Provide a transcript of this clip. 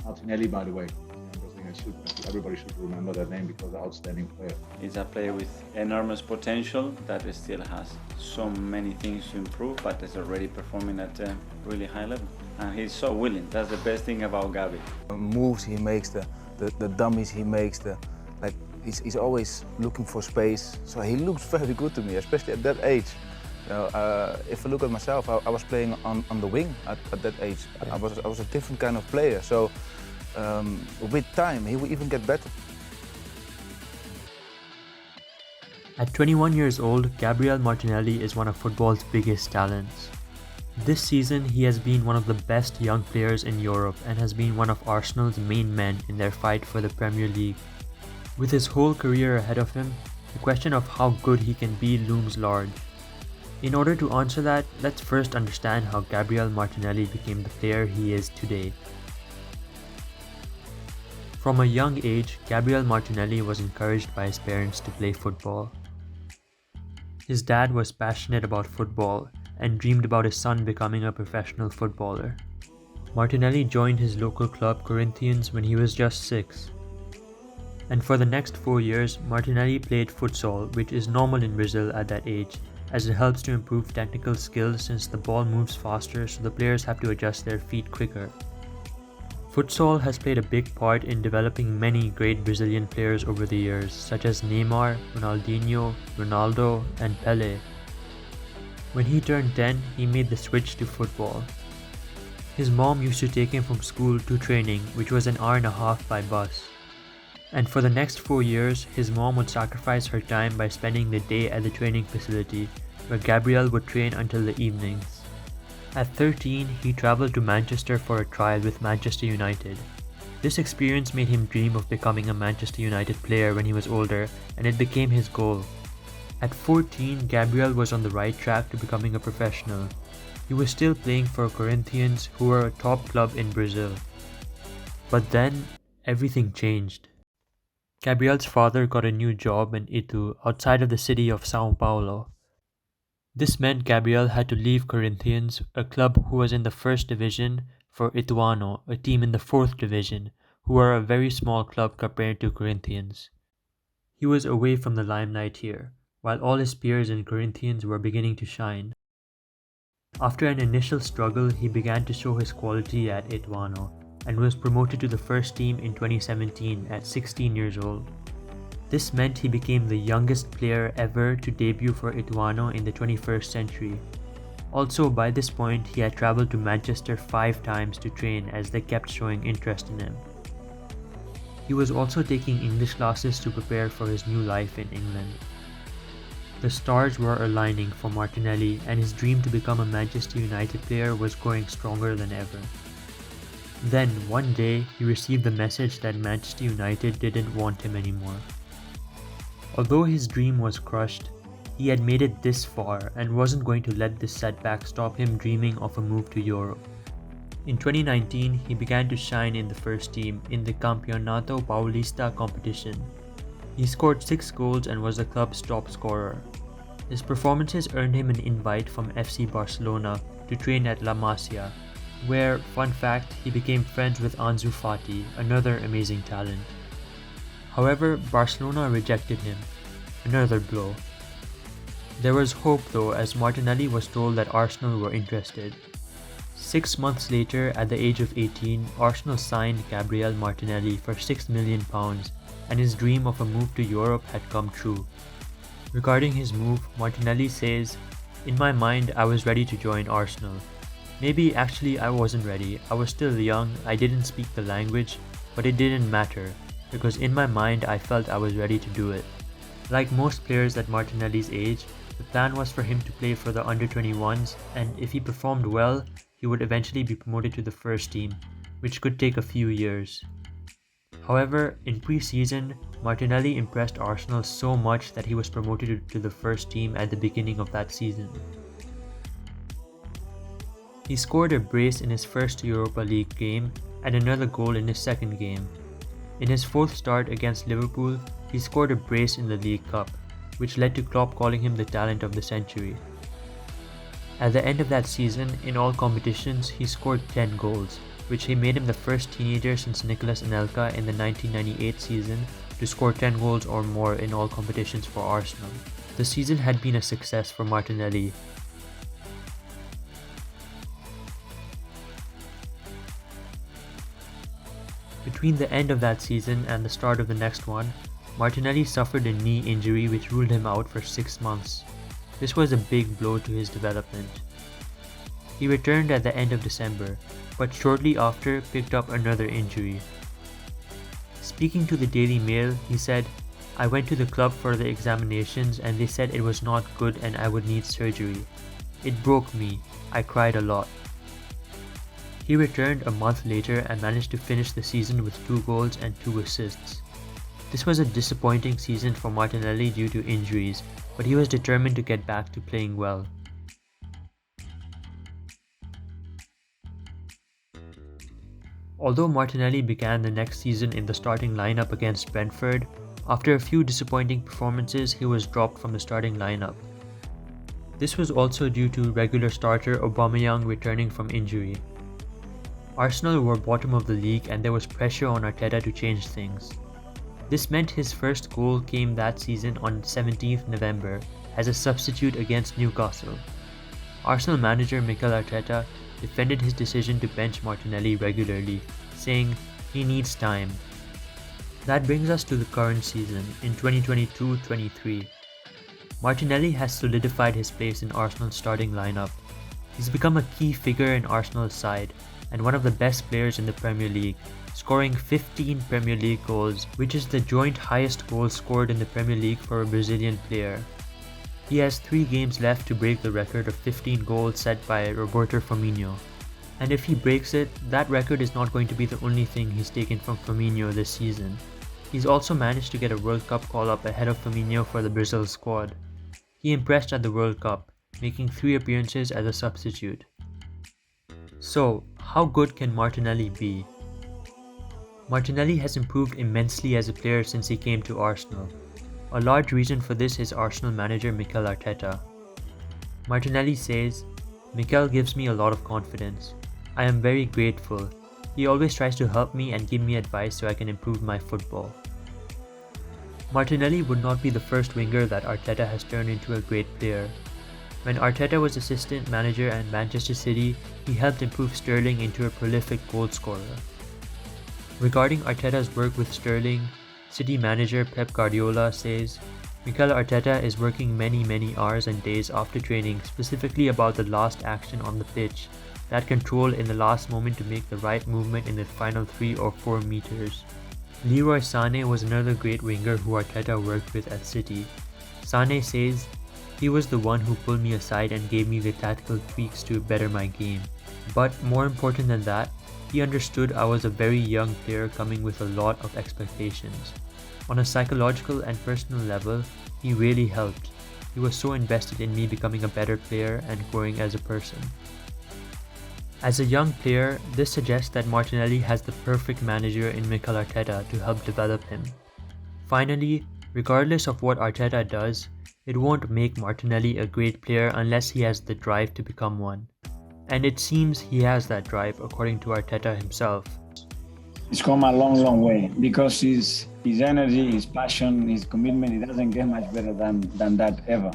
Martinelli, by the way. Everybody should remember that name because outstanding player. He's a player with enormous potential that still has so many things to improve, but is already performing at a really high level. And he's so willing. That's the best thing about Gabi. Moves he makes, the dummies he makes, he's always looking for space. So he looks very good to me, especially at that age. If I look at myself, I was playing on the wing at that age. I was a different kind of player. So with time, he will even get better. At 21 years old, Gabriel Martinelli is one of football's biggest talents. This season, he has been one of the best young players in Europe and has been one of Arsenal's main men in their fight for the Premier League. With his whole career ahead of him, the question of how good he can be looms large. In order to answer that, let's first understand how Gabriel Martinelli became the player he is today. From a young age, Gabriel Martinelli was encouraged by his parents to play football. His dad was passionate about football and dreamed about his son becoming a professional footballer. Martinelli joined his local club Corinthians when he was just 6. And for the next 4 years, Martinelli played futsal, which is normal in Brazil at that age, as it helps to improve technical skills since the ball moves faster, so the players have to adjust their feet quicker. Futsal has played a big part in developing many great Brazilian players over the years, such as Neymar, Ronaldinho, Ronaldo, and Pelé. When he turned 10, he made the switch to football. His mom used to take him from school to training, which was an hour and a half by bus. And for the next 4 years, his mom would sacrifice her time by spending the day at the training facility, where Gabriel would train until the evenings. At 13, he traveled to Manchester for a trial with Manchester United. This experience made him dream of becoming a Manchester United player when he was older, and it became his goal. At 14, Gabriel was on the right track to becoming a professional. He was still playing for Corinthians, who were a top club in Brazil. But then, everything changed. Gabriel's father got a new job in Itu, outside of the city of São Paulo. This meant Gabriel had to leave Corinthians, a club who was in the first division, for Ituano, a team in the fourth division, who were a very small club compared to Corinthians. He was away from the limelight here, while all his peers in Corinthians were beginning to shine. After an initial struggle, he began to show his quality at Ituano, and was promoted to the first team in 2017 at 16 years old. This meant he became the youngest player ever to debut for Ituano in the 21st century. Also, by this point, he had traveled to Manchester 5 times to train as they kept showing interest in him. He was also taking English classes to prepare for his new life in England. The stars were aligning for Martinelli, and his dream to become a Manchester United player was growing stronger than ever. Then, one day, he received the message that Manchester United didn't want him anymore. Although his dream was crushed, he had made it this far and wasn't going to let this setback stop him dreaming of a move to Europe. In 2019, he began to shine in the first team in the Campeonato Paulista competition. He scored 6 goals and was the club's top scorer. His performances earned him an invite from FC Barcelona to train at La Masia, where, fun fact, he became friends with Ansu Fati, another amazing talent. However, Barcelona rejected him, another blow. There was hope though, as Martinelli was told that Arsenal were interested. 6 months later, at the age of 18, Arsenal signed Gabriel Martinelli for £6 million, and his dream of a move to Europe had come true. Regarding his move, Martinelli says, "In my mind, I was ready to join Arsenal. Maybe actually I wasn't ready. I was still young, I didn't speak the language, but it didn't matter, because in my mind I felt I was ready to do it." Like most players at Martinelli's age, the plan was for him to play for the under-21s, and if he performed well, he would eventually be promoted to the first team, which could take a few years. However, in pre-season, Martinelli impressed Arsenal so much that he was promoted to the first team at the beginning of that season. He scored a brace in his first Europa League game and another goal in his second game. In his fourth start against Liverpool, he scored a brace in the League Cup, which led to Klopp calling him the talent of the century. At the end of that season, in all competitions, he scored 10 goals, which made him the first teenager since Nicolas Anelka in the 1998 season to score 10 goals or more in all competitions for Arsenal. The season had been a success for Martinelli. Between the end of that season and the start of the next one, Martinelli suffered a knee injury which ruled him out for 6 months. This was a big blow to his development. He returned at the end of December, but shortly after picked up another injury. Speaking to the Daily Mail, he said, "I went to the club for the examinations and they said it was not good and I would need surgery. It broke me. I cried a lot." He returned a month later and managed to finish the season with 2 goals and 2 assists. This was a disappointing season for Martinelli due to injuries, but he was determined to get back to playing well. Although Martinelli began the next season in the starting lineup against Brentford, after a few disappointing performances he was dropped from the starting lineup. This was also due to regular starter Aubameyang returning from injury. Arsenal were bottom of the league and there was pressure on Arteta to change things. This meant his first goal came that season on 17th November as a substitute against Newcastle. Arsenal manager Mikel Arteta defended his decision to bench Martinelli regularly, saying he needs time. That brings us to the current season in 2022-23. Martinelli has solidified his place in Arsenal's starting lineup. He's become a key figure in Arsenal's side and one of the best players in the Premier League, scoring 15 Premier League goals, which is the joint highest goals scored in the Premier League for a Brazilian player. He has 3 games left to break the record of 15 goals set by Roberto Firmino. And if he breaks it, that record is not going to be the only thing he's taken from Firmino this season. He's also managed to get a World Cup call-up ahead of Firmino for the Brazil squad. He impressed at the World Cup, making 3 appearances as a substitute. So, how good can Martinelli be? Martinelli has improved immensely as a player since he came to Arsenal. A large reason for this is Arsenal manager Mikel Arteta. Martinelli says, "Mikel gives me a lot of confidence. I am very grateful. He always tries to help me and give me advice so I can improve my football." Martinelli would not be the first winger that Arteta has turned into a great player. When Arteta was assistant manager at Manchester City, he helped improve Sterling into a prolific goal scorer. Regarding Arteta's work with Sterling, City manager Pep Guardiola says, "Mikel Arteta is working many hours and days after training specifically about the last action on the pitch, that control in the last moment to make the right movement in the final 3 or 4 meters." Leroy Sané was another great winger who Arteta worked with at City. Sané says, "He was the one who pulled me aside and gave me the tactical tweaks to better my game. But more important than that, he understood I was a very young player coming with a lot of expectations. On a psychological and personal level, he really helped. He was so invested in me becoming a better player and growing as a person." As a young player, this suggests that Martinelli has the perfect manager in Mikel Arteta to help develop him. Finally, regardless of what Arteta does, it won't make Martinelli a great player unless he has the drive to become one. And it seems he has that drive according to Arteta himself. He's come a long way because his energy, his passion, his commitment, it doesn't get much better than that ever.